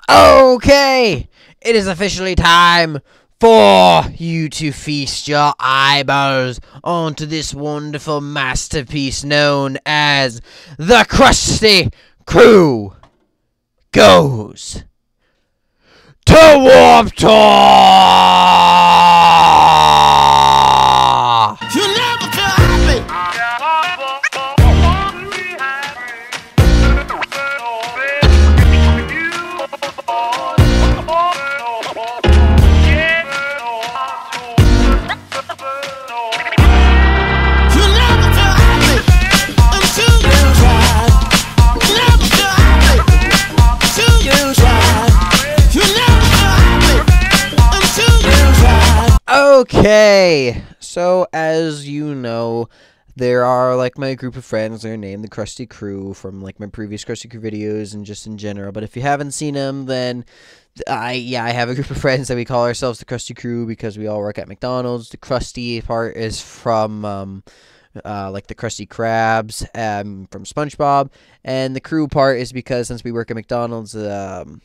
Okay, it is officially time for you to feast your eyeballs onto this wonderful masterpiece known as the Krusty Krew goes to Warp Tour! You never feel happy. Okay, so as you know, there are like my group of friends. They're named the Krusty Krew from like my previous Krusty Krew videos and just in general. But if you haven't seen them, then I have a group of friends that we call ourselves the Krusty Krew because we all work at McDonald's. The Krusty part is from like the Krusty Krabs from SpongeBob, and the Krew part is because since we work at McDonald's, the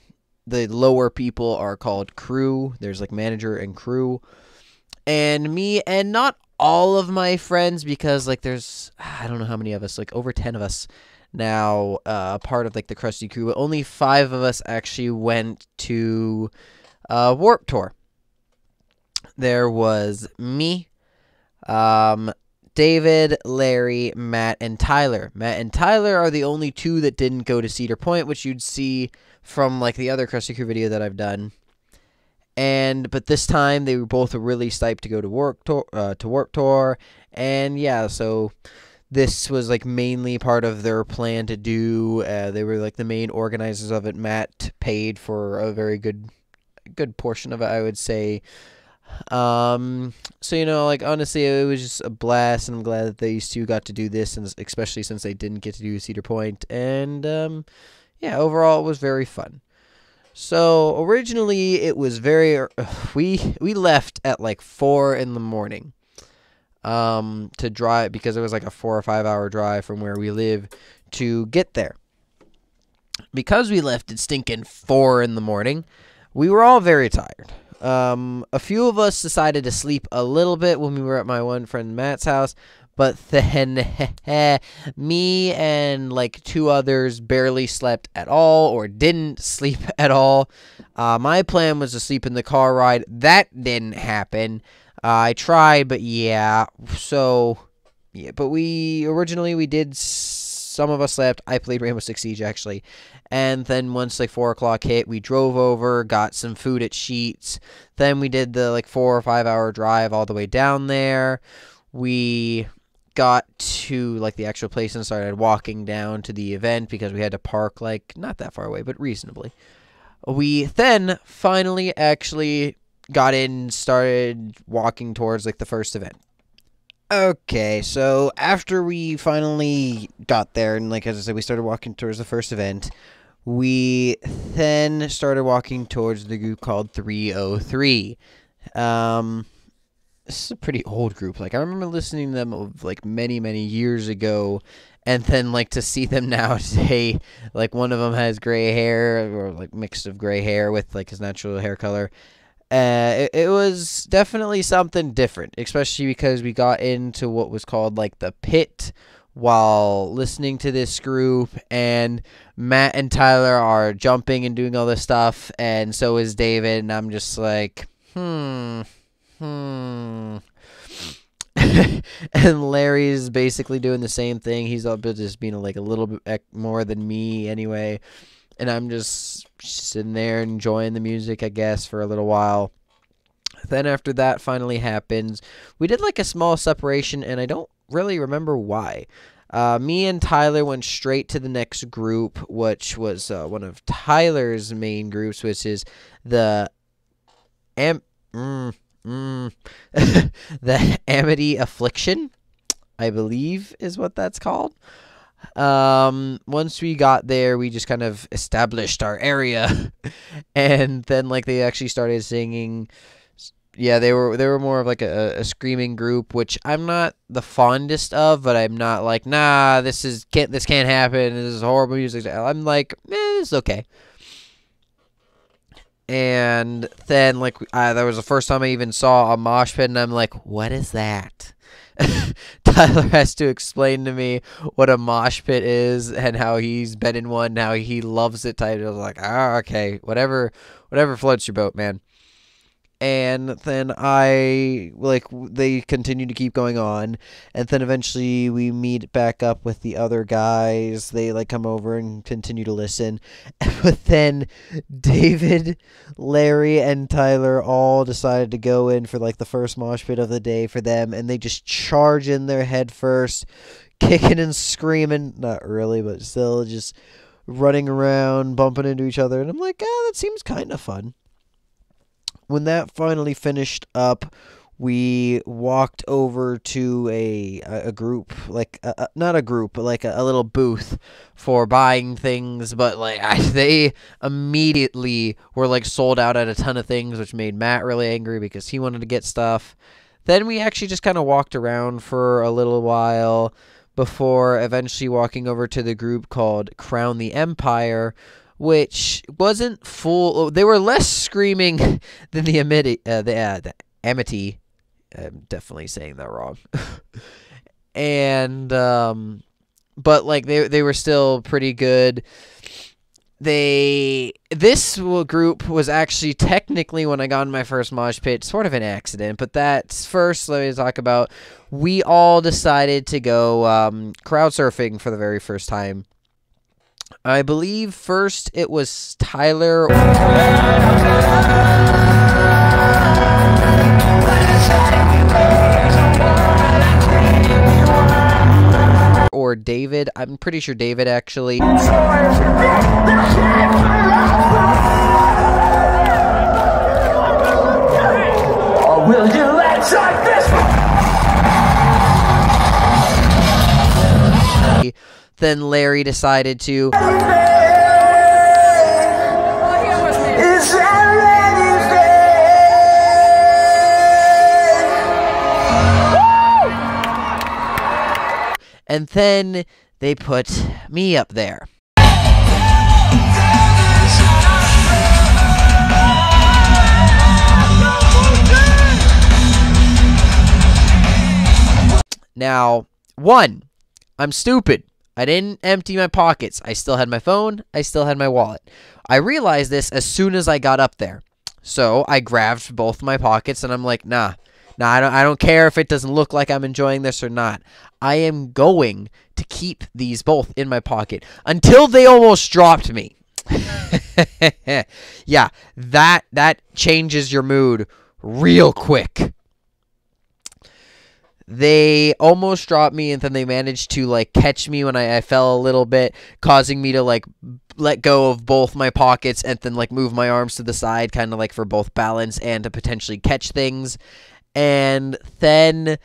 lower people are called crew. There's like manager and crew. And me and not all of my friends, because like there's I don't know how many of us, like over 10 of us now, part of like the Krusty Krew, but only 5 of us actually went to Warp Tour. There was me, David, Larry, Matt, and Tyler. Matt and Tyler are the only 2 that didn't go to Cedar Point, which you'd see from like the other Krusty Krew video that I've done. But this time they were both really psyched to go to Warp Tour, and yeah, so this was like mainly part of their plan to do. They were like the main organizers of it. Matt paid for a very good portion of it, I would say. So you know, like honestly, it was just a blast, and I'm glad that these 2 got to do this, and especially since they didn't get to do Cedar Point. And yeah, overall it was very fun. So originally it was we left at like 4 in the morning to drive, because it was like a 4 or 5 hour drive from where we live to get there. Because we left at stinking 4 in the morning, we were all very tired. A few of us decided to sleep a little bit when we were at my one friend Matt's house, but then me and like 2 others barely slept at all or didn't sleep at all. My plan was to sleep in the car ride. That didn't happen. I tried, but yeah. So, yeah, but originally did, some of us slept. I played Rainbow Six Siege actually. And then once like 4 o'clock hit, we drove over, got some food at Sheetz. Then we did the like 4 or 5 hour drive all the way down there. We got to like the actual place and started walking down to the event because we had to park like not that far away, but reasonably. We then finally actually got in and started walking towards like the first event. Okay, so after we finally got there and like as I said, we started walking towards the first event, we then started walking towards the group called 303. This is a pretty old group. Like I remember listening to them like many years ago, and then like to see them now today, like one of them has gray hair, or like mixed of gray hair with like his natural hair color. It was definitely something different, especially because we got into what was called like the pit while listening to this group, and Matt and Tyler are jumping and doing all this stuff, and so is David, and I'm just like, and Larry's basically doing the same thing. He's up just being like a little bit more than me anyway. And I'm just sitting there enjoying the music, I guess, for a little while. Then after that finally happens, we did like a small separation, and I don't really remember why. Me and Tyler went straight to the next group, which was one of Tyler's main groups, which is the the Amity Affliction, I believe is what that's called. Once we got there, we just kind of established our area, and then like they actually started singing. Yeah, they were more of like a screaming group, which I'm not the fondest of, but I'm not like, nah, this can't happen. This is horrible music. I'm like, it's okay. And then, like, that was the first time I even saw a mosh pit, and I'm like, what is that? Tyler has to explain to me what a mosh pit is and how he's been in one, how he loves it. I was like, okay, whatever floats your boat, man. And then they continue to keep going on, and then eventually we meet back up with the other guys. They like come over and continue to listen, but then David, Larry, and Tyler all decided to go in for like the first mosh pit of the day for them, and they just charge in there head first, kicking and screaming. Not really, but still just running around, bumping into each other, and I'm like, that seems kind of fun. When that finally finished up, we walked over to a group, like not a group, but like a little booth for buying things. But like they immediately were like sold out at a ton of things, which made Matt really angry because he wanted to get stuff. Then we actually just kind of walked around for a little while before eventually walking over to the group called Crown the Empire, which wasn't full. They were less screaming than the Amity. I'm definitely saying that wrong. And but like they were still pretty good. This group was actually technically, when I got in my first mosh pit, sort of an accident. But that's first. Let me talk about. We all decided to go crowd surfing for the very first time. I believe first it was Tyler or David. I'm pretty sure David actually. Or will you let's like this? Then Larry decided to. And then they put me up there. Now, one, I'm stupid. I didn't empty my pockets. I still had my phone. I still had my wallet. I realized this as soon as I got up there. So I grabbed both my pockets and I'm like, nah, I don't care if it doesn't look like I'm enjoying this or not. I am going to keep these both in my pocket until they almost dropped me. Yeah, that changes your mood real quick. They almost dropped me, and then they managed to like catch me when I fell a little bit, causing me to like let go of both my pockets and then like move my arms to the side, kind of like for both balance and to potentially catch things. And then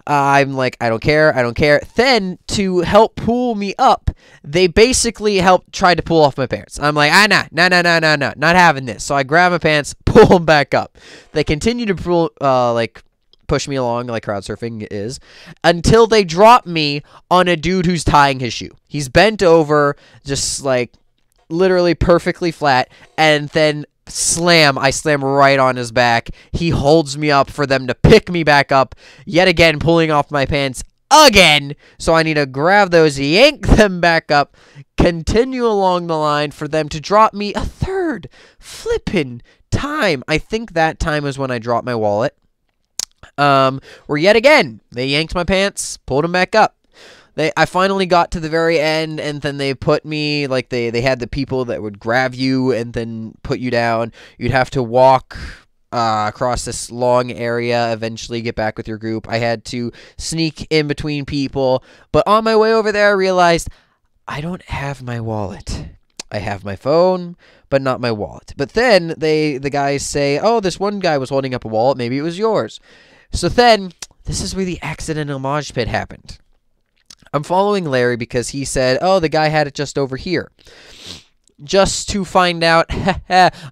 I'm like, I don't care. Then to help pull me up, they basically try to pull off my pants. I'm like, no, not having this. So I grab my pants, pull them back up. They continue to pull, push me along like crowd surfing is, until they drop me on a dude who's tying his shoe. He's bent over, just like literally perfectly flat, and then I slam right on his back. He holds me up for them to pick me back up, yet again pulling off my pants again. So I need to grab those, yank them back up, continue along the line for them to drop me a third flippin' time. I think that time is when I dropped my wallet. Where yet again, they yanked my pants, pulled them back up. I finally got to the very end, and then they put me, like, they had the people that would grab you and then put you down. You'd have to walk across this long area, eventually get back with your group. I had to sneak in between people, but on my way over there, I realized I don't have my wallet. I have my phone, but not my wallet. But then the guys say, oh, this one guy was holding up a wallet, maybe it was yours. So then, this is where the accidental mosh pit happened. I'm following Larry because he said, oh, the guy had it just over here. Just to find out,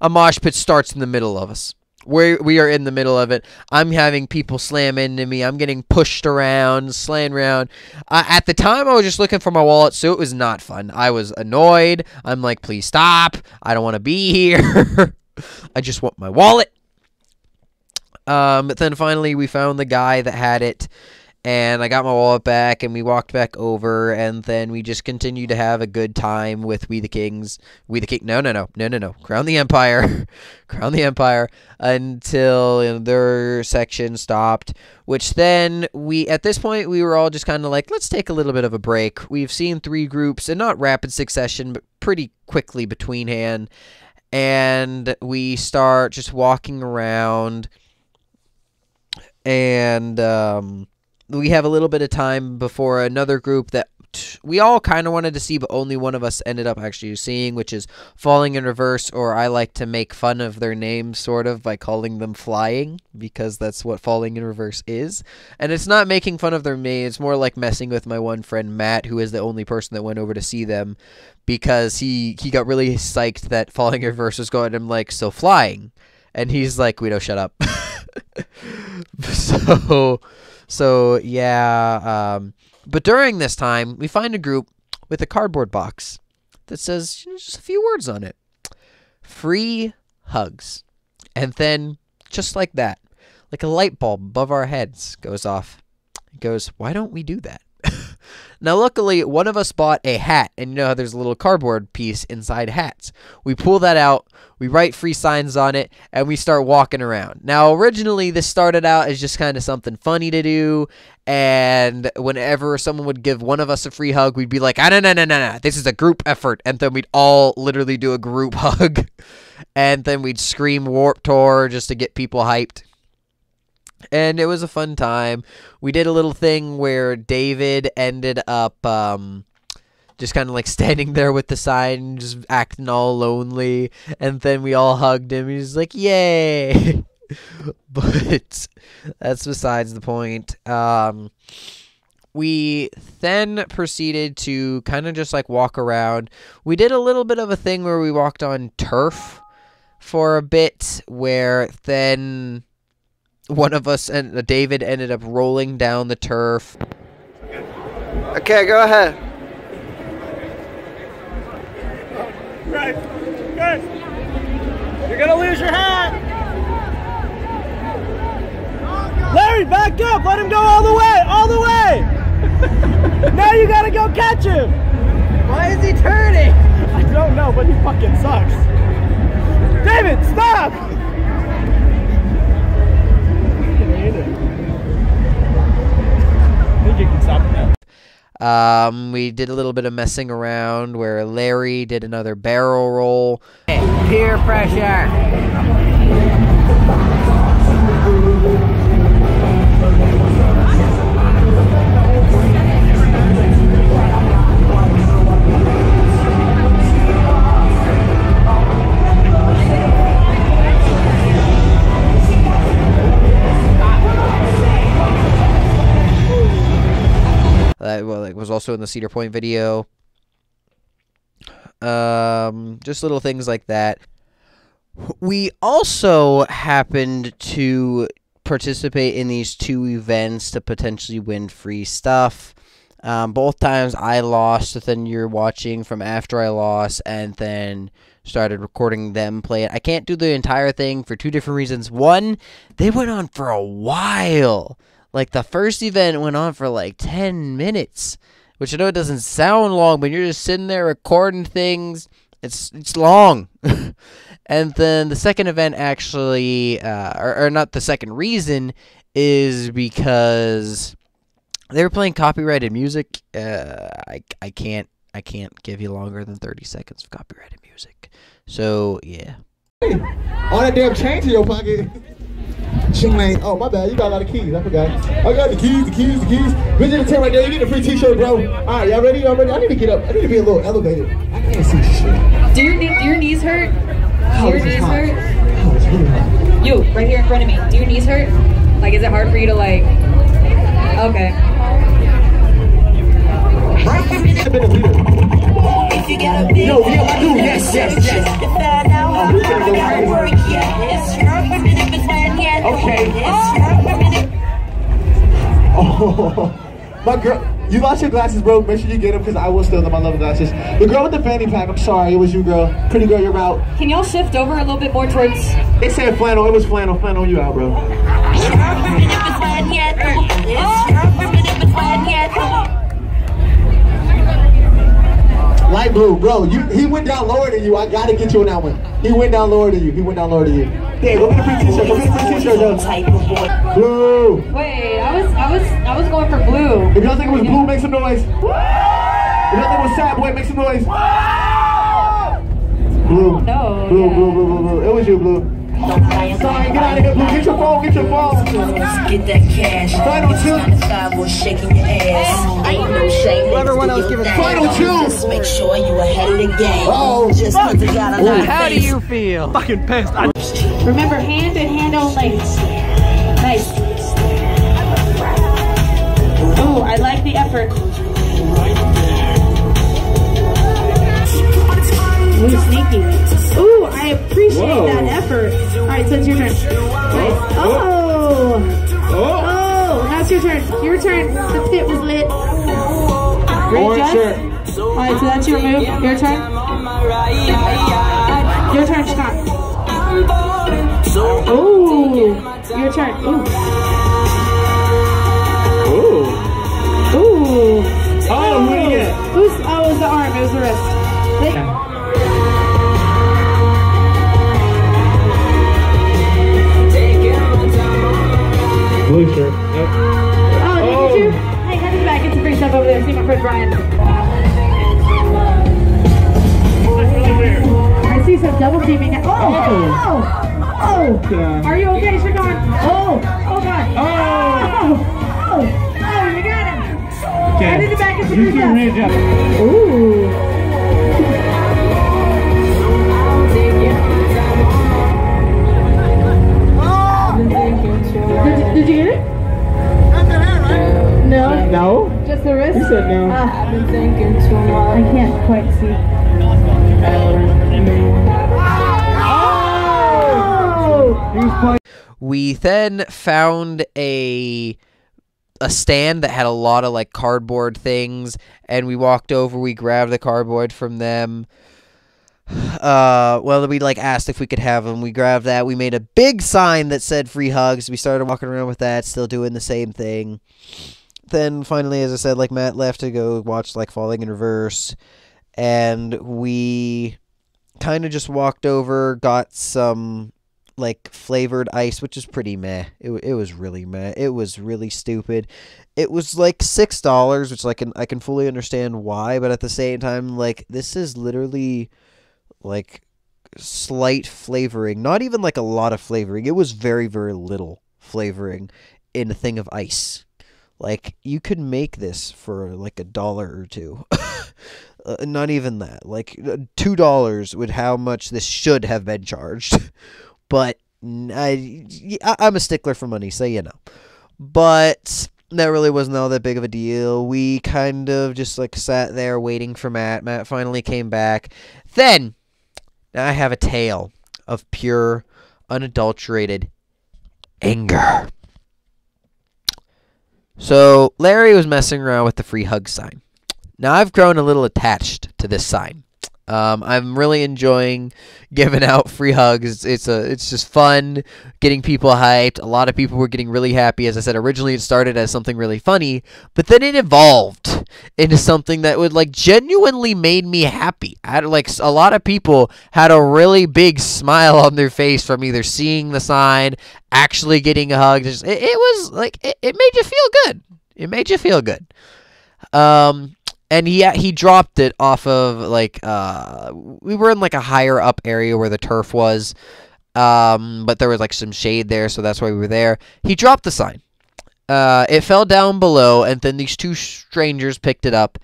a mosh pit starts in the middle of us. We are in the middle of it. I'm having people slam into me. I'm getting pushed around, slammed around. At the time, I was just looking for my wallet, so it was not fun. I was annoyed. I'm like, please stop. I don't want to be here. I just want my wallet. But then finally we found the guy that had it, and I got my wallet back, and we walked back over, and then we just continued to have a good time with We the Kings. No. Crown the Empire. Crown the Empire until their section stopped, which then at this point, we were all just kind of like, let's take a little bit of a break. We've seen 3 groups, and not rapid succession, but pretty quickly between hand, and we start just walking around, and we have a little bit of time before another group that we all kind of wanted to see, but only one of us ended up actually seeing, which is Falling in Reverse, or I like to make fun of their names sort of by calling them Flying, because that's what Falling in Reverse is. And it's not making fun of their name, it's more like messing with my one friend Matt, who is the only person that went over to see them, because he got really psyched that Falling in Reverse was going, I'm like, so Flying. And he's like, Guido, shut up. So yeah, but during this time, we find a group with a cardboard box that says just a few words on it. Free hugs. And then, just like that, like a light bulb above our heads goes off. It goes, why don't we do that? Now, luckily, one of us bought a hat, and you know how there's a little cardboard piece inside hats. We pull that out, we write free signs on it, and we start walking around. Now, originally, this started out as just kind of something funny to do, and whenever someone would give one of us a free hug, we'd be like, no, this is a group effort, and then we'd all literally do a group hug, and then we'd scream Warped Tour just to get people hyped. And it was a fun time. We did a little thing where David ended up just kind of like standing there with the sign, just acting all lonely. And then we all hugged him. He was like, yay! But that's besides the point. We then proceeded to kind of just like walk around. We did a little bit of a thing where we walked on turf for a bit, where then one of us, and David, ended up rolling down the turf. Okay, go ahead. Guys, you're gonna lose your hat. Larry, back up. Let him go all the way. Now you gotta go catch him. Why is he turning? I don't know, but he fucking sucks. David, stop. I think you can stop now. We did a little bit of messing around where Larry did another barrel roll. Peer pressure. Well, it was also in the Cedar Point video. Just little things like that. We also happened to participate in these 2 events to potentially win free stuff. Both times I lost, but then you're watching from after I lost, and then started recording them play it. I can't do the entire thing for 2 different reasons. One, they went on for a while. Like, the first event went on for like 10 minutes, which I know it doesn't sound long, but you're just sitting there recording things. It's long. And then the second event actually, or not the second reason, is because they were playing copyrighted music. I can't give you longer than 30 seconds of copyrighted music. So, yeah. All that damn change in your pocket. Oh, my bad. You got a lot of keys. I forgot. I got the keys. Visit the tent right there. You get a free t-shirt, bro. All right, y'all ready? I need to get up. I need to be a little elevated. I can't see shit. Do your knees hurt? Oh, Do your knees hurt? Oh, it's really hot. You, right here in front of me. Do your knees hurt? Like, is it hard for you to, like... Okay. Yo, yeah, I do. Yes. Okay. Oh. My girl, you lost your glasses, bro. Make sure you get them because I will steal them. I love glasses. The girl with the fanny pack, I'm sorry. It was you, girl. Pretty girl, you're out. Can y'all shift over a little bit more towards... They said flannel. It was flannel. Flannel, you out, bro. Light blue, bro. He went down lower than you. I gotta get you on that one. He went down lower than you. He went down lower than you. Yeah, go get a free t-shirt. Go get a free t-shirt, though. Blue. Wait, I was going for blue. If y'all think it was blue, make some noise. If y'all think it was sad boy, make some noise. Blue. No. Blue. It was you, blue. Sorry, get out of here, blue. Get your phone. Get that cash. Final two. Shaking your ass. Ain't no shame. Everyone else give us Final two. Just make sure you ahead of the game. Oh. Just cause you got a lot of How do face. you feel? Fucking pissed. Remember, hand and hand only. Nice. Oh, I like the effort. Ooh, sneaky. Ooh, I appreciate that effort. All right, so it's your turn. Nice. Oh, now it's your turn. Your turn. The pit was lit. Great job. All right, so that's your move. Your turn. Your turn, Scott. Ooh, your turn. Ooh. Oh, who did you get? Oh, it was the arm. It was the wrist. Blue shirt. Yep. Oh, did you? Hey, head to the back. Get some free stuff over there. See my friend Brian. I see some double teaming. Oh! Are you okay, Shagon? Oh God. Oh, you got him. Head to the back and see free stuff. Ooh. Did you get it? No. No? Just the wrist? You said no. I can't quite see. Oh! We then found a stand that had a lot of like cardboard things, and we walked over, we grabbed the cardboard from them. Well, we like asked if we could have them. We grabbed that. We made a big sign that said free hugs. We started walking around with that, still doing the same thing. Then finally, as I said, like Matt left to go watch like Falling in Reverse, and we kind of just walked over, got some like flavored ice, which is pretty meh. It was really meh. It was really stupid. It was like $6, which like I can fully understand why, but at the same time, like this is literally like slight flavoring, not even like a lot of flavoring. It was very, very little flavoring in a thing of ice. Like you could make this for like $1 or $2. Not even that. Like $2 with how much this should have been charged. But I'm a stickler for money, so you know. But that really wasn't all that big of a deal. We kind of just like sat there waiting for Matt. Matt finally came back. Then now I have a tale of pure, unadulterated anger. So Larry was messing around with the free hug sign. Now I've grown a little attached to this sign. I'm really enjoying giving out free hugs. It's just fun, getting people hyped. A lot of people were getting really happy. As I said, originally it started as something really funny, but then it evolved into something that would like genuinely made me happy. Like a lot of people had a really big smile on their face from either seeing the sign, actually getting a hug. It was like it made you feel good. It made you feel good. And he dropped it off of, like, we were in, like, a higher up area where the turf was, but there was, like, some shade there, so that's why we were there. He dropped the sign. It fell down below, and then these two strangers picked it up,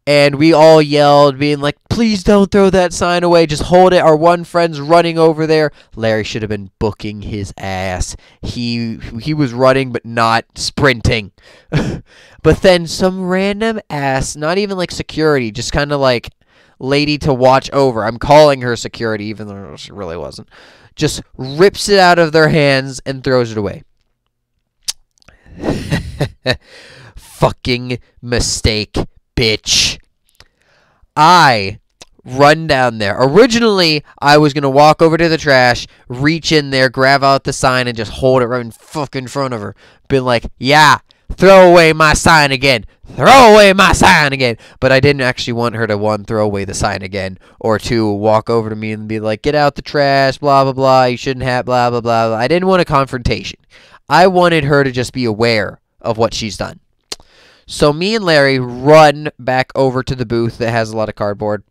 and we all yelled, being like, please don't throw that sign away, just hold it. Our one friend's running over there. Larry should have been booking his ass. He was running, but not sprinting. But then some random ass, not even like security, just kind of like lady to watch over. I'm calling her security, even though she really wasn't. Just rips it out of their hands and throws it away. fucking mistake, bitch. I run down there. Originally, I was going to walk over to the trash, reach in there, grab out the sign, and just hold it right in fucking front of her. Been like, yeah, throw away my sign again. Throw away my sign again. But I didn't actually want her to, one, throw away the sign again, or two, walk over to me and be like, get out the trash, blah, blah, blah, you shouldn't have, blah, blah, blah, blah. I didn't want a confrontation. I wanted her to just be aware of what she's done. So me and Larry run back over to the booth that has a lot of cardboard.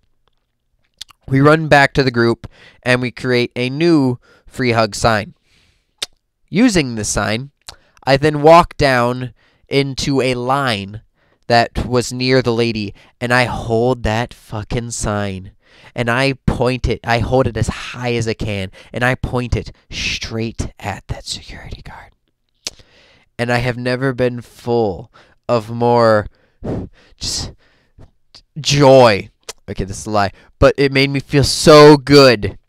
We run back to the group, and we create a new free hug sign. Using this sign, I then walk down into a line that was near the lady, and I hold that fucking sign, and I point it. I hold it as high as I can, and I point it straight at that security guard. And I have never been full of more just joy. Okay, this is a lie. But it made me feel so good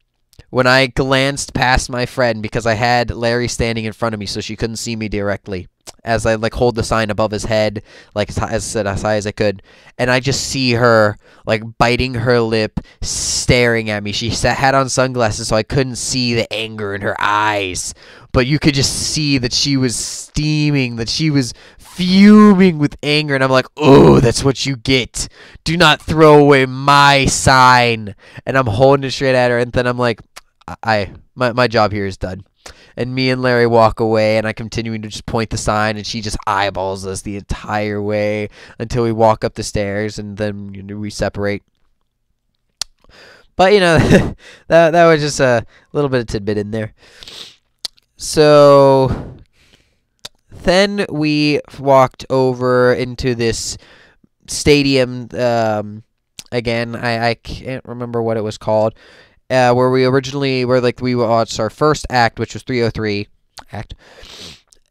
when I glanced past my friend, because I had Larry standing in front of me so she couldn't see me directly, as I like hold the sign above his head, like as high as I could. And I just see her like biting her lip, staring at me. She had on sunglasses, so I couldn't see the anger in her eyes. But you could just see that she was steaming, that she was fuming with anger. And I'm like, oh, that's what you get. Do not throw away my sign. And I'm holding it straight at her. And then I'm like, my job here is done. And me and Larry walk away, and I continue to just point the sign, and she just eyeballs us the entire way until we walk up the stairs, and then we separate. But, that was just a little bit of tidbit in there. So then we walked over into this stadium again. I can't remember what it was called. Where we originally we watched our first act, which was 303 act.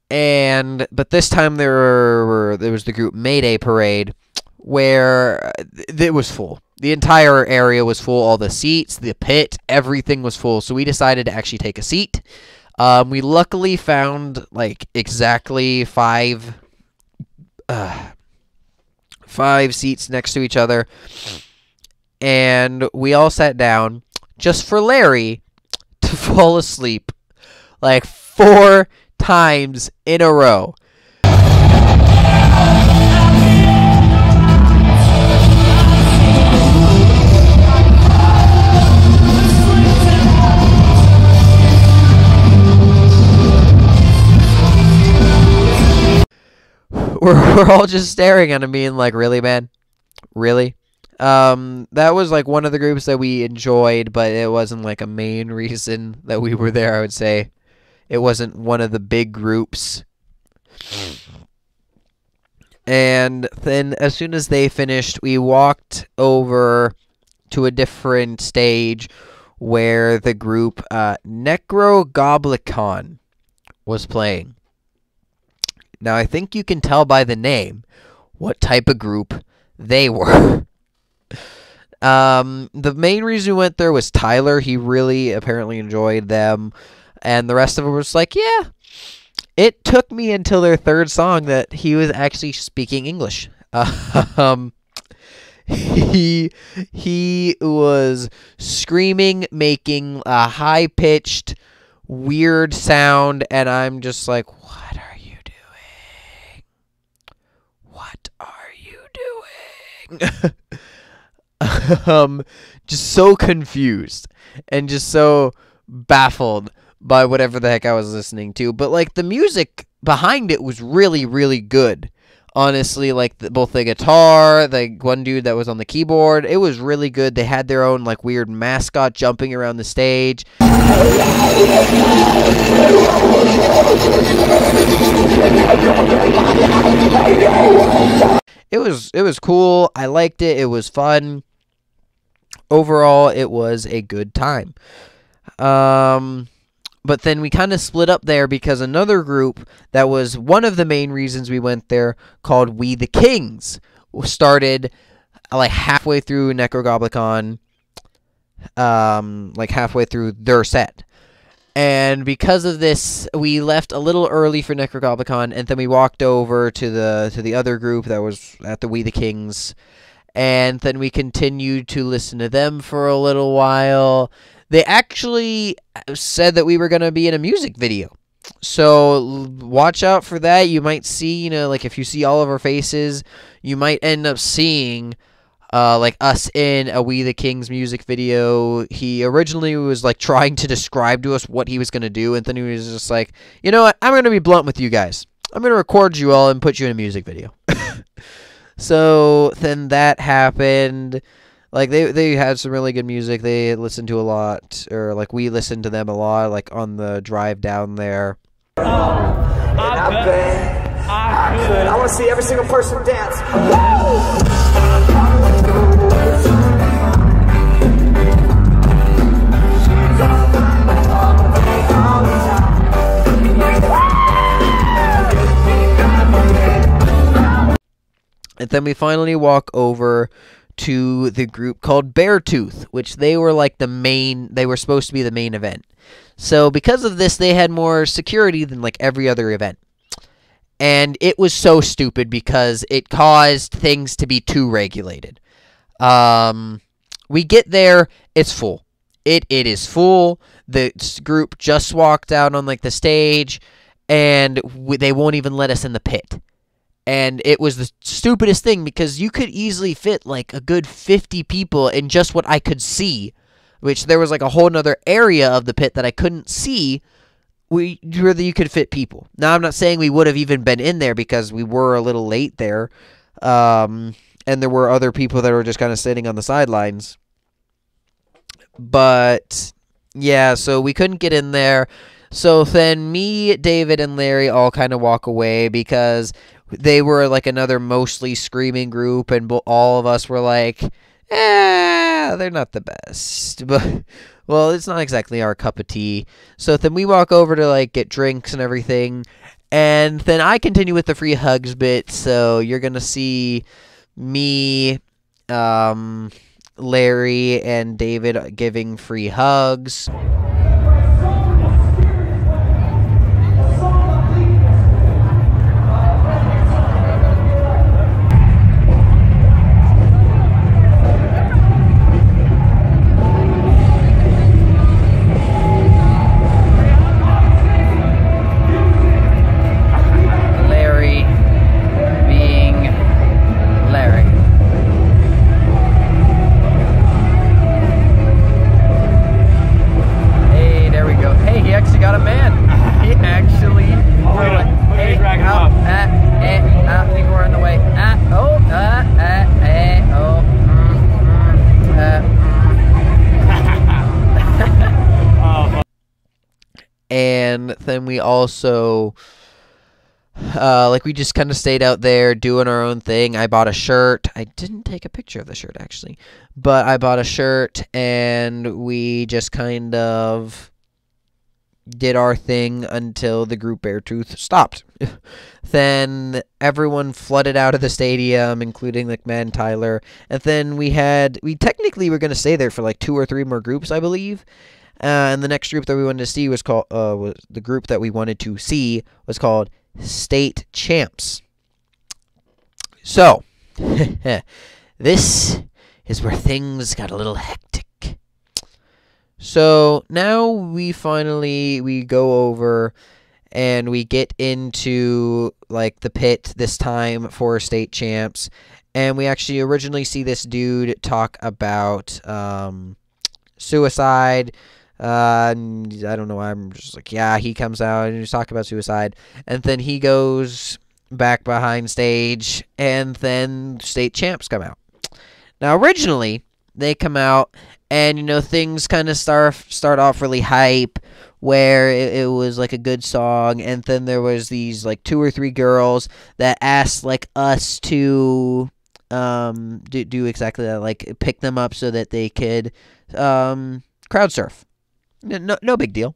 But this time there was the group Mayday Parade, where it was full. The entire area was full. All the seats, the pit, everything was full. So we decided to actually take a seat. We luckily found exactly five seats next to each other, and we all sat down just for Larry to fall asleep 4 times in a row. We're all just staring at him being like, really, man? Really? That was one of the groups that we enjoyed, but it wasn't a main reason that we were there, I would say. It wasn't one of the big groups. And then as soon as they finished, we walked over to a different stage where the group Necrogoblicon was playing. Now, I think you can tell by the name what type of group they were. The main reason we went there was Tyler. He really apparently enjoyed them. And the rest of them was like, yeah. It took me until their third song that he was actually speaking English. He was screaming, making a high-pitched, weird sound, and I'm just like, what are you doing? What are you doing? Just so confused and just so baffled by whatever the heck I was listening to. But the music behind it was really, really good. Honestly, both the guitar, the one dude that was on the keyboard, it was really good. They had their own weird mascot jumping around the stage. It was cool. I liked it. It was fun. Overall, it was a good time. But then we kind of split up there because another group that was one of the main reasons we went there, called We the Kings, started halfway through Necrogoblicon, halfway through their set. And because of this, we left a little early for Necrogoblicon, and then we walked over to the other group that was at the We the Kings, and then we continued to listen to them for a little while. They actually said that we were going to be in a music video. So watch out for that. You might see, you know, like if you see all of our faces, you might end up seeing like us in a We the Kings music video. He originally was like trying to describe to us what he was going to do, and then he was just like, you know what, I'm going to be blunt with you guys. I'm going to record you all and put you in a music video. So then that happened. Like they had some really good music. They listened to a lot, or like we listened to them a lot, like on the drive down there. I want to see every single person dance. And then we finally walk over to the group called Beartooth, which they were like they were supposed to be the main event. So because of this, they had more security than like every other event. And it was so stupid because it caused things to be too regulated. We get there, it's full. It is full. The group just walked out on like the stage, and they won't even let us in the pit. And it was the stupidest thing because you could easily fit like a good 50 people in just what I could see, which there was like a whole nother area of the pit that I couldn't see where you could fit people. Now, I'm not saying we would have even been in there because we were a little late there. And there were other people that were just kind of sitting on the sidelines. But yeah, so we couldn't get in there. So then me, David, and Larry all kind of walk away because they were like another mostly screaming group, and all of us were like, they're not the best. But, well, it's not exactly our cup of tea. So then we walk over to like get drinks and everything, and then I continue with the free hugs bit. So you're going to see me, Larry, and David giving free hugs. And then we also, like, we just kind of stayed out there doing our own thing. I bought a shirt. I didn't take a picture of the shirt, actually. But I bought a shirt, and we just kind of did our thing until the group Beartooth stopped. Then everyone flooded out of the stadium, including, like, Matt and Tyler. And then we technically were going to stay there for, like, 2 or 3 more groups, I believe. And the next group that we wanted to see was called, the group that we wanted to see was called State Champs. So, this is where things got a little hectic. So, now we go over and we get into, like, the pit this time for State Champs. And we actually originally see this dude talk about, suicide. I don't know why, I'm just like, yeah, he comes out and he's talking about suicide, and then he goes back behind stage, and then State Champs come out. Now, originally, they come out, and, you know, things kind of start off really hype, where it was, like, a good song, and then there was these, like, 2 or 3 girls that asked, like, us to, do exactly that, like, pick them up so that they could, crowd surf. No big deal.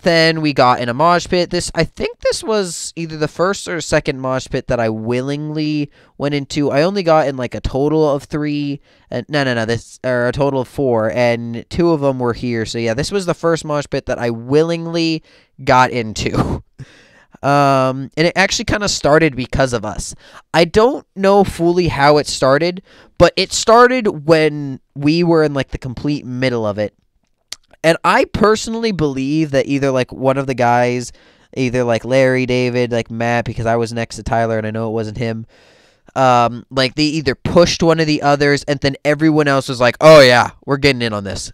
Then we got in a mosh pit. I think this was either the first or second mosh pit that I willingly went into. I only got in like a total of 3. No. This or a total of 4, and 2 of them were here. So yeah, this was the first mosh pit that I willingly got into. And it actually kind of started because of us. I don't know fully how it started, but it started when we were in like the complete middle of it. And I personally believe that either like one of the guys, either like Larry, David, like Matt, because I was next to Tyler and I know it wasn't him, like they either pushed one of the others and then everyone else was like, oh yeah, we're getting in on this.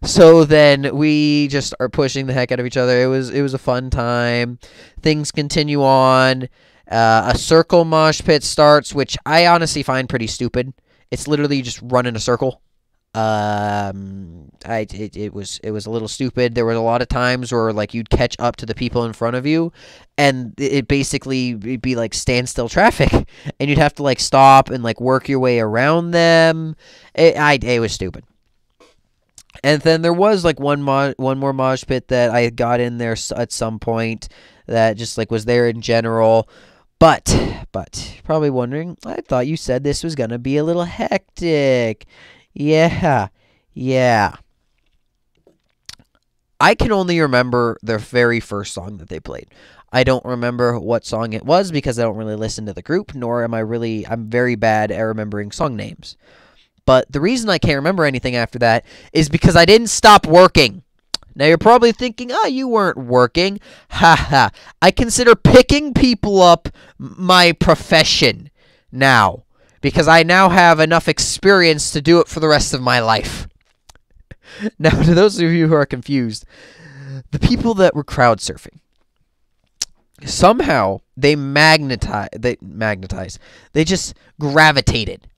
So then we just are pushing the heck out of each other. It was a fun time. Things continue on. A circle mosh pit starts, which I honestly find pretty stupid. It's literally just run in a circle. It was a little stupid. There were a lot of times where like you'd catch up to the people in front of you, and it'd be like standstill traffic, and you'd have to like stop and like work your way around them. It was stupid. And then there was like one more mosh pit that I got in there at some point that just like was there in general. But probably wondering, I thought you said this was gonna be a little hectic. Yeah. I can only remember their very first song that they played. I don't remember what song it was because I don't really listen to the group, nor I'm very bad at remembering song names. But the reason I can't remember anything after that is because I didn't stop working. Now you're probably thinking, you weren't working. Ha. I consider picking people up my profession now, because I now have enough experience to do it for the rest of my life. Now, to those of you who are confused, the people that were crowd surfing, somehow they just gravitated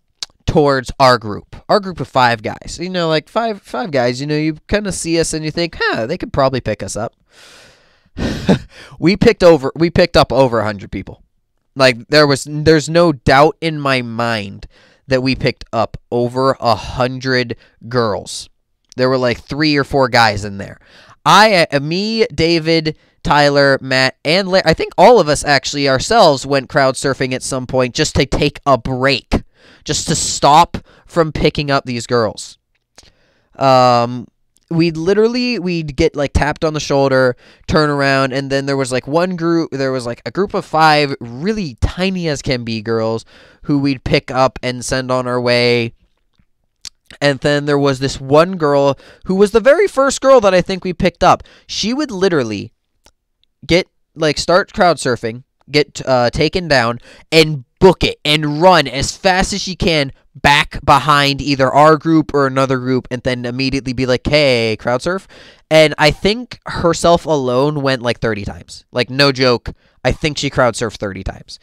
towards our group of 5 guys. You know, like five guys, you know, you kind of see us and you think, they could probably pick us up. We picked up over 100 people. Like, there's no doubt in my mind that we picked up over 100 girls. There were like 3 or 4 guys in there. Me, David, Tyler, Matt, and Larry, I think all of us actually ourselves went crowd surfing at some point just to take a break, just to stop from picking up these girls. We'd get like tapped on the shoulder, turn around, and then there was like a group of 5 really tiny as can be girls who we'd pick up and send on our way. And then there was this one girl who was the very first girl that I think we picked up. She would literally start crowd surfing, get taken down, and book it and run as fast as she can back behind either our group or another group, and then immediately be like, hey, crowd surf. And I think herself alone went like 30 times. Like, no joke, I think she crowd surfed 30 times.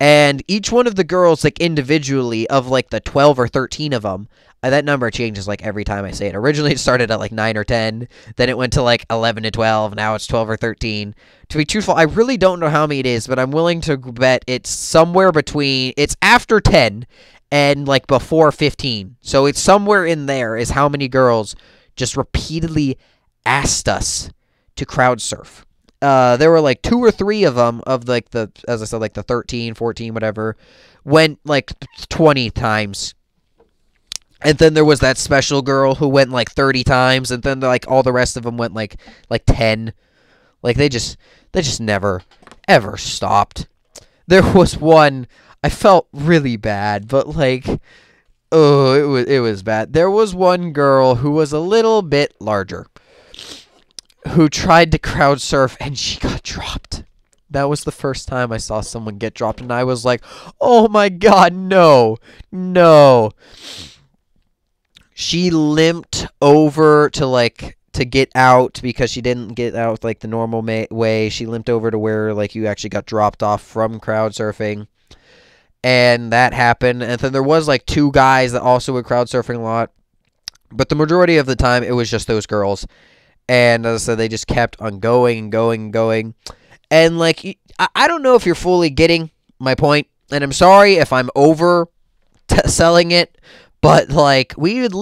And each one of the girls, like, individually, of like the 12 or 13 of them, that number changes like every time I say it. Originally it started at like 9 or 10, then it went to like 11 to 12, now it's 12 or 13. To be truthful, I really don't know how many it is, but I'm willing to bet it's somewhere between, it's after 10 and like before 15. So it's somewhere in there is how many girls just repeatedly asked us to crowd surf. There were like 2 or 3 of them, of like as I said, like the 13, 14, whatever, went like 20 times. And then there was that special girl who went like 30 times, and then like all the rest of them went like 10. Like they just never ever stopped. There was one, I felt really bad, but like, it was bad. There was one girl who was a little bit larger, who tried to crowd surf, and she got dropped. That was the first time I saw someone get dropped, and I was like, oh my god, no. She limped over to get out, because she didn't get out like the normal way. She limped over to where like you actually got dropped off from crowd surfing. And that happened. And then there was like 2 guys that also were crowd surfing a lot. But the majority of the time, it was just those girls. And as I said, they just kept on going and going and going. And like, I don't know if you're fully getting my point. And I'm sorry if I'm selling it. But like, we'd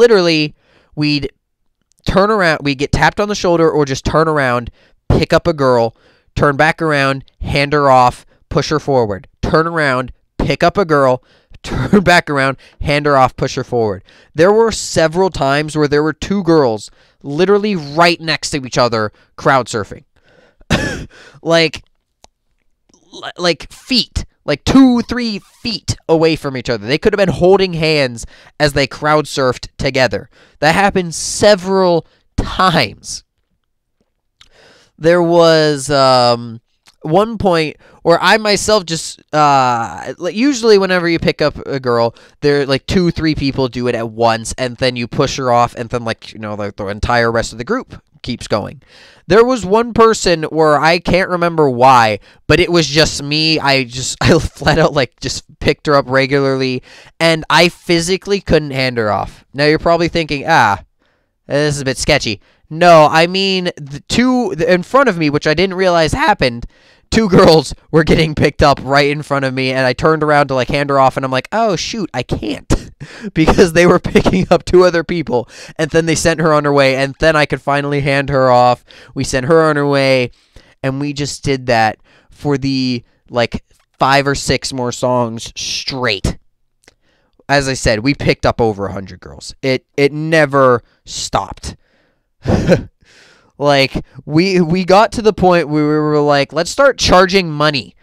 turn around, we get tapped on the shoulder, or just turn around, pick up a girl, turn back around, hand her off, push her forward. Turn around, pick up a girl, turn back around, hand her off, push her forward. There were several times where there were two girls literally right next to each other crowd surfing. like feet. Like 2-3 feet away from each other. They could have been holding hands as they crowd surfed together. That happened several times. There was one point where I myself just usually whenever you pick up a girl, there like 2-3 people do it at once, and then you push her off, and then like the entire rest of the group keeps going. There was one person where I can't remember why, but it was just me. I flat out like just picked her up regularly, and I physically couldn't hand her off. Now you're probably thinking, this is a bit sketchy. No, I mean the two in front of me, which I didn't realize happened. Two girls were getting picked up right in front of me, and I turned around to like hand her off, and I'm like, oh shoot, I can't, because they were picking up two other people, and then they sent her on her way, and then I could finally hand her off. We sent her on her way, and we just did that for the like 5 or 6 more songs straight. As I said, we picked up over 100 girls. It never stopped. Like, we got to the point where we were like, let's start charging money.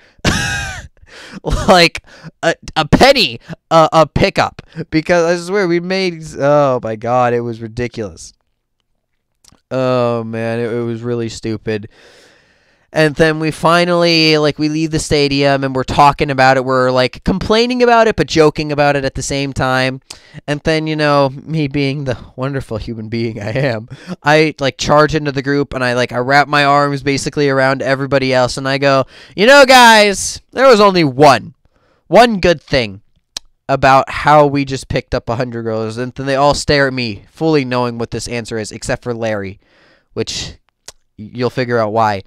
Like, a penny a pickup. Because I swear, we made... Oh, my God, it was ridiculous. Oh, man, it was really stupid. And then we finally, like, we leave the stadium, and we're talking about it. We're, like, complaining about it, but joking about it at the same time. And then, me being the wonderful human being I am, I, like, charge into the group, and I wrap my arms basically around everybody else, and I go, guys, there was only one good thing about how we just picked up 100 girls. And then they all stare at me, fully knowing what this answer is, except for Larry, which you'll figure out why.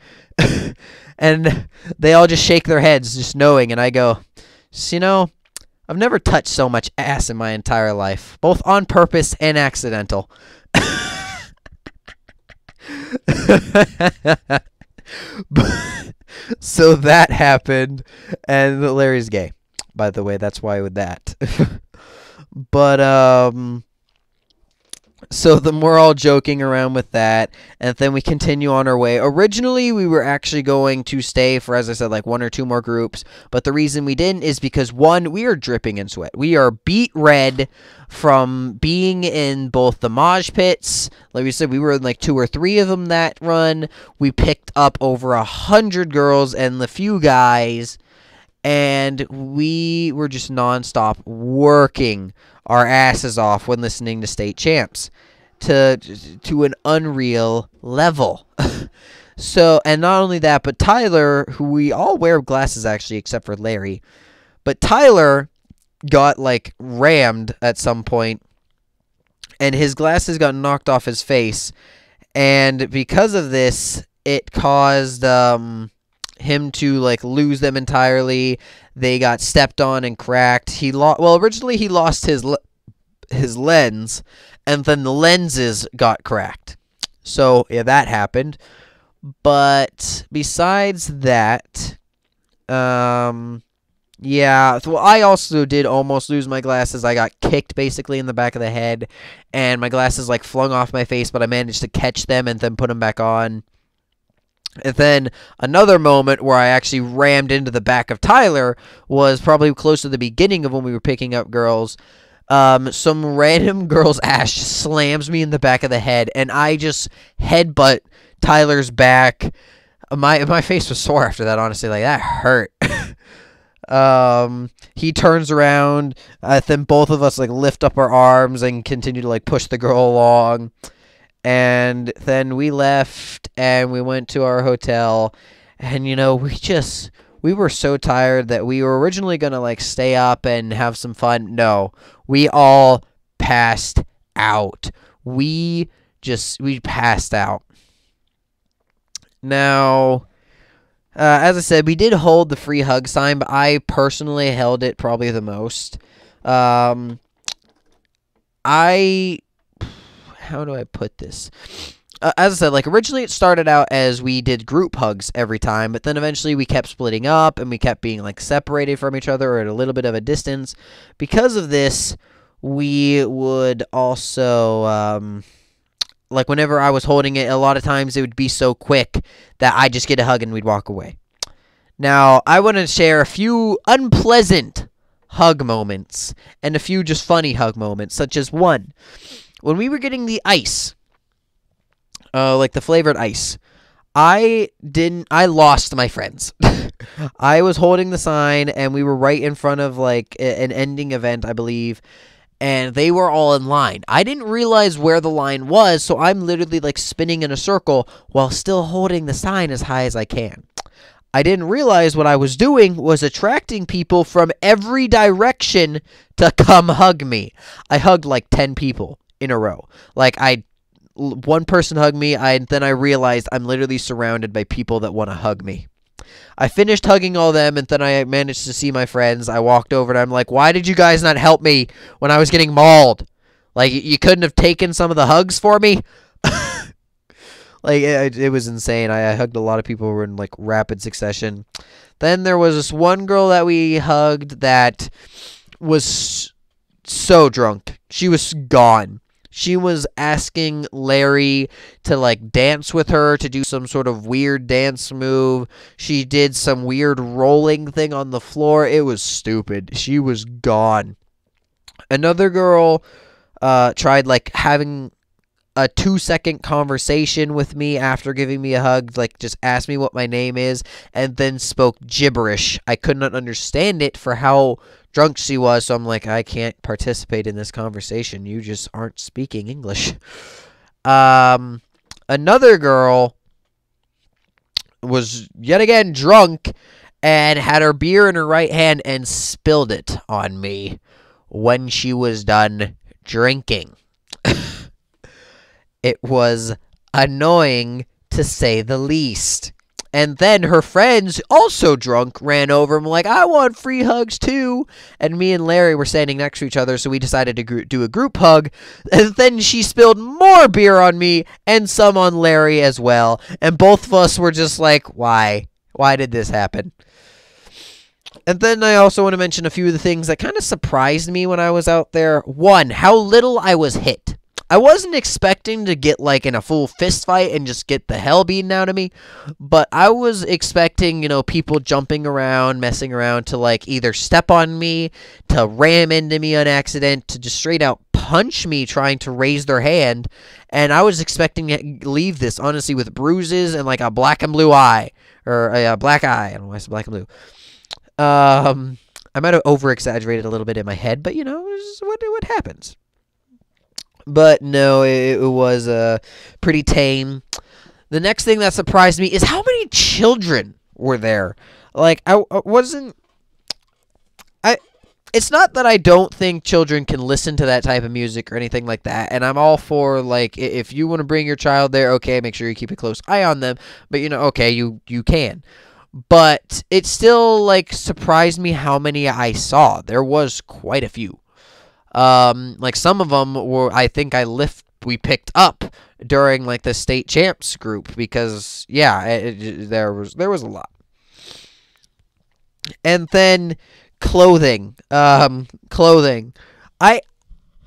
And they all just shake their heads, just knowing, and I go, I've never touched so much ass in my entire life, both on purpose and accidental. So that happened, and Larry's gay, by the way, that's why with that. But, so then we're all joking around with that, and then we continue on our way. Originally, we were actually going to stay for, as I said, like 1 or 2 more groups, but the reason we didn't is because, one, we are dripping in sweat. We are beet red from being in both the mosh pits. Like we said, we were in like 2 or 3 of them that run. We picked up over 100 girls and a few guys, and we were just nonstop working our asses off when listening to State Champs to an unreal level. So, and not only that, but Tyler, who we all wear glasses actually, except for Larry, but Tyler got like rammed at some point, and his glasses got knocked off his face, and because of this, it caused him to like lose them entirely. They got stepped on and cracked. Originally he lost his lens, and then the lenses got cracked. So yeah, that happened. But besides that, yeah. Well, I also did almost lose my glasses. I got kicked basically in the back of the head, and my glasses like flung off my face, but I managed to catch them and then put them back on. And then another moment where I actually rammed into the back of Tyler was probably close to the beginning of when we were picking up girls. Some random girl's ass just slams me in the back of the head, and I just headbutt Tyler's back. My face was sore after that, honestly. Like, that hurt. He turns around, then both of us like lift up our arms and continue to like push the girl along. And then we left, and we went to our hotel, and, we were so tired that we were originally going to, like, stay up and have some fun. No, we all passed out. We passed out. Now, as I said, we did hold the free hug sign, but I personally held it probably the most. I how do I put this? As I said, like, originally it started out as we did group hugs every time, but then eventually we kept splitting up and we kept being, like, separated from each other or at a little bit of a distance. Because of this, we would also, like, whenever I was holding it, a lot of times it would be so quick that I'd just get a hug and we'd walk away. Now, I want to share a few unpleasant hug moments and a few just funny hug moments, such as one. When we were getting the ice, like the flavored ice, I lost my friends. I was holding the sign, and we were right in front of, like, an ending event, I believe, and they were all in line. I didn't realize where the line was, so I'm literally, like, spinning in a circle while still holding the sign as high as I can. I didn't realize what I was doing was attracting people from every direction to come hug me. I hugged, like, 10 people in a row. Like, one person hugged me, then I realized I'm literally surrounded by people that want to hug me. I finished hugging all them, and then I managed to see my friends. I walked over, and I'm like, why did you guys not help me when I was getting mauled? Like, you couldn't have taken some of the hugs for me? Like, it was insane. I hugged a lot of people who were in, like, rapid succession. Then there was this one girl that we hugged that was so drunk. She was gone. She was asking Larry to, like, dance with her, to do some sort of weird dance move. She did some weird rolling thing on the floor. It was stupid. She was gone. Another girl tried, like, having a 2-second conversation with me after giving me a hug, like, just asked me what my name is, and then spoke gibberish. I could not understand it for how drunk she was, so I'm like, I can't participate in this conversation. You just aren't speaking English. Another girl was yet again drunk and had her beer in her right hand and spilled it on me when she was done drinking. It was annoying, to say the least. And then her friends, also drunk, ran over and were like, I want free hugs too. And me and Larry were standing next to each other, so we decided to do a group hug. And then she spilled more beer on me and some on Larry as well. And both of us were just like, why? Why did this happen? And then I also want to mention a few of the things that kind of surprised me when I was out there. One, how little I was hit. I wasn't expecting to get, like, in a full fist fight and just get the hell beaten out of me, but I was expecting, you know, people jumping around, messing around to, like, either step on me, to ram into me on accident, to just straight out punch me trying to raise their hand, and I was expecting to leave this, honestly, with bruises and, like, a black and blue eye, or a black eye. I don't know why I said black and blue. I might have over-exaggerated a little bit in my head, but, you know, this is what happens. But no, it was pretty tame. The next thing that surprised me is how many children were there. Like, I wasn't... It's not that I don't think children can listen to that type of music or anything like that. And I'm all for, like, if you want to bring your child there, okay, make sure you keep a close eye on them. But, you know, okay, you can. But it still, like, surprised me how many I saw. There was quite a few. Like, some of them were, I think we picked up during, like, the state champs group, because, yeah, there was a lot. And then clothing. I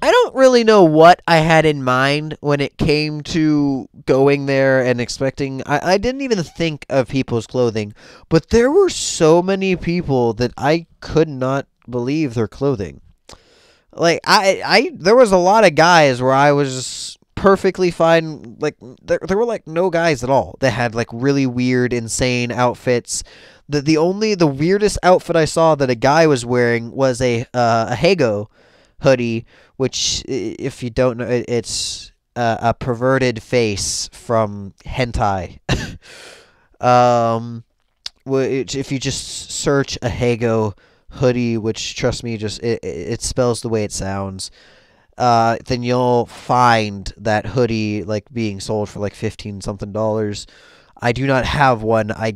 don't really know what I had in mind when it came to going there and expecting... I didn't even think of people's clothing, but there were so many people that I could not believe their clothing. Like, there was a lot of guys where I was perfectly fine. Like, there were, like, no guys at all that had, like, really weird, insane outfits. The weirdest outfit I saw that a guy was wearing was a Hago hoodie, which, if you don't know, it's a perverted face from hentai. Which, if you just search a Hago hoodie, which, trust me, just it spells the way it sounds, then you'll find that hoodie, like, being sold for like $15 something. I do not have one. I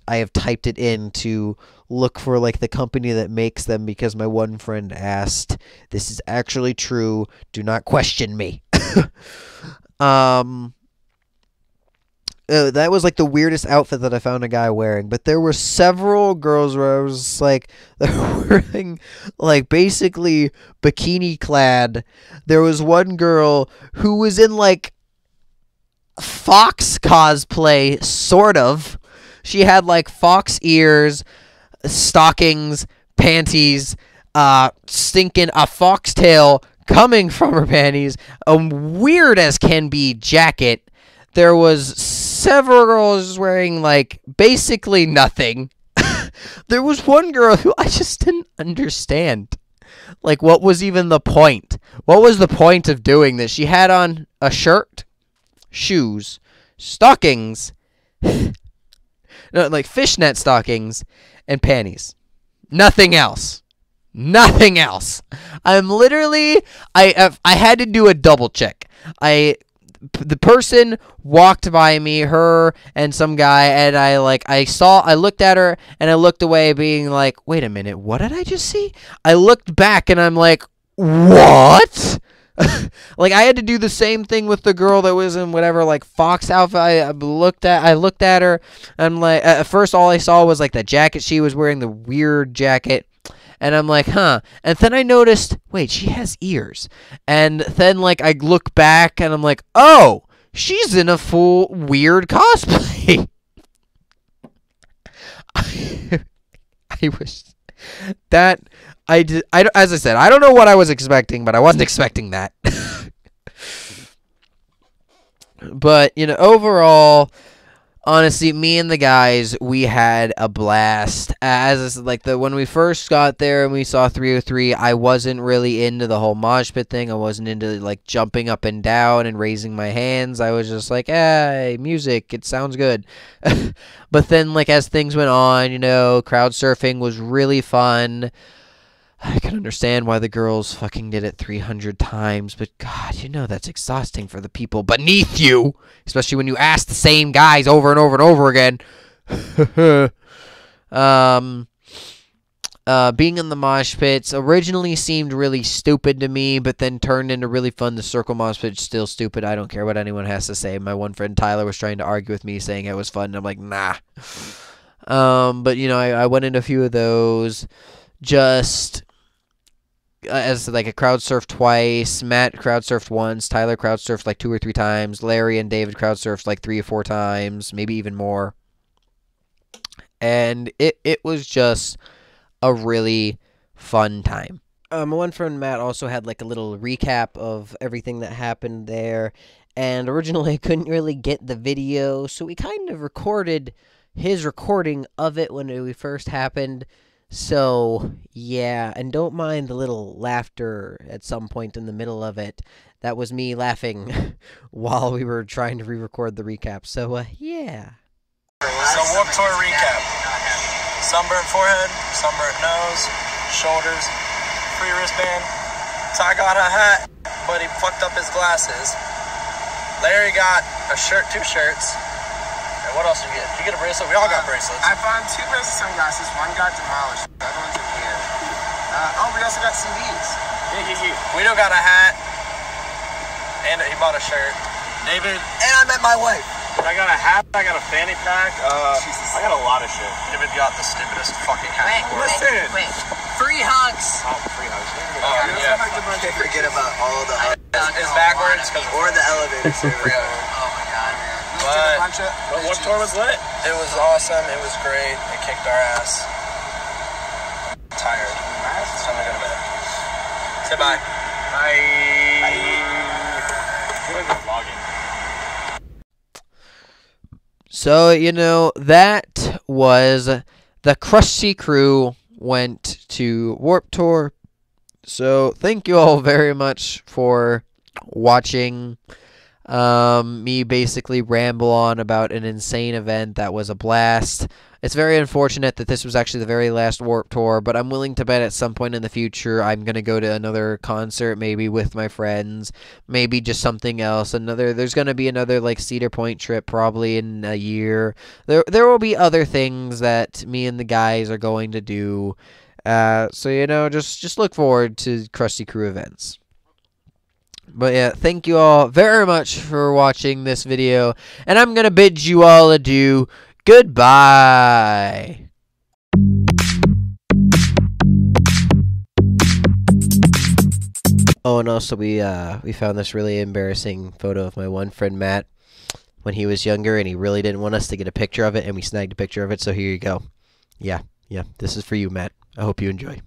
have typed it in to look for like the company that makes them because my one friend asked. This is actually true. Do not question me. That was like the weirdest outfit that I found a guy wearing. But there were several girls where I was like, they were wearing like basically bikini clad. There was one girl who was in like Fox cosplay, sort of. She had like fox ears, stockings, panties, stinking a foxtail coming from her panties, a weird as can be jacket. There was several girls wearing like basically nothing. There was one girl who I just didn't understand. Like, what was even the point? What was the point of doing this? She had on a shirt, shoes, stockings, no, like fishnet stockings, and panties. Nothing else. Nothing else. I'm literally, I had to do a double check. The person walked by me, her and some guy, and I looked at her and I looked away being like, wait a minute, what did I just see? I looked back and I'm like, what? Like, I had to do the same thing with the girl that was in whatever, like, fox outfit. I looked at her. I'm like, at first all I saw was like the jacket she was wearing, the weird jacket. And I'm like, huh. And then I noticed, wait, she has ears. And then, like, I look back and I'm like, oh, she's in a full weird cosplay. I wish that as I said, I don't know what I was expecting, but I wasn't expecting that. But, you know, overall, honestly, me and the guys, we had a blast. When we first got there and we saw 303, I wasn't really into the whole mosh pit thing. I wasn't into like jumping up and down and raising my hands. I was just like, hey, music, it sounds good. But then, like, as things went on, you know, crowd surfing was really fun. I can understand why the girls fucking did it 300 times, but God, you know that's exhausting for the people beneath you, especially when you ask the same guys over and over and over again. Being in the mosh pits originally seemed really stupid to me, but then turned into really fun. The circle mosh pit's still stupid. I don't care what anyone has to say. My one friend Tyler was trying to argue with me, saying it was fun, and I'm like, nah. But, you know, I went into a few of those. Just as like a crowd surfed twice, Matt crowd surfed once, Tyler crowd surfed like 2 or 3 times, Larry and David crowd surfed like 3 or 4 times, maybe even more. And it was just a really fun time. My one friend Matt also had like a little recap of everything that happened there, and originally I couldn't really get the video, so we kind of recorded his recording of it when it first happened. So, yeah, and don't mind the little laughter at some point in the middle of it. That was me laughing while we were trying to re-record the recap. So, yeah. So, Warped Tour recap. Sunburnt forehead, sunburnt nose, shoulders, free wristband. Ty got a hat, but he fucked up his glasses. Larry got a shirt, 2 shirts. And what else did you get? Did you get a bracelet? We all got bracelets. I found 2 pairs of sunglasses. One got demolished. The other one's in here. We also got CDs. Yeah. Guido got a hat. And he bought a shirt. David. And I met my wife. I got a hat. I got a fanny pack. I got a lot of shit. David got the stupidest fucking hat. Wait. Free hugs. Oh, free hugs. Yeah. Can't forget about all the hugs. It's backwards. Or the elevator service. Oh my god. But what tour was lit? It was awesome. It was great. It kicked our ass. I'm tired. It's time to go to bed. Say bye. Bye. I feel like we're vlogging. So, you know, that was the Krusty Krew went to Warped Tour. So, thank you all very much for watching. Me basically ramble on about an insane event that was a blast. It's very unfortunate that this was actually the very last Warped Tour, but I'm willing to bet at some point in the future I'm going to go to another concert, maybe with my friends, maybe just something else. There's going to be another like Cedar Point trip probably in a year. There will be other things that me and the guys are going to do. So you know, just look forward to Krusty Krew events. But yeah, thank you all very much for watching this video, and I'm going to bid you all adieu. Goodbye. Oh, and also we found this really embarrassing photo of my one friend Matt when he was younger, and he really didn't want us to get a picture of it, and we snagged a picture of it, so here you go. Yeah, this is for you, Matt. I hope you enjoy.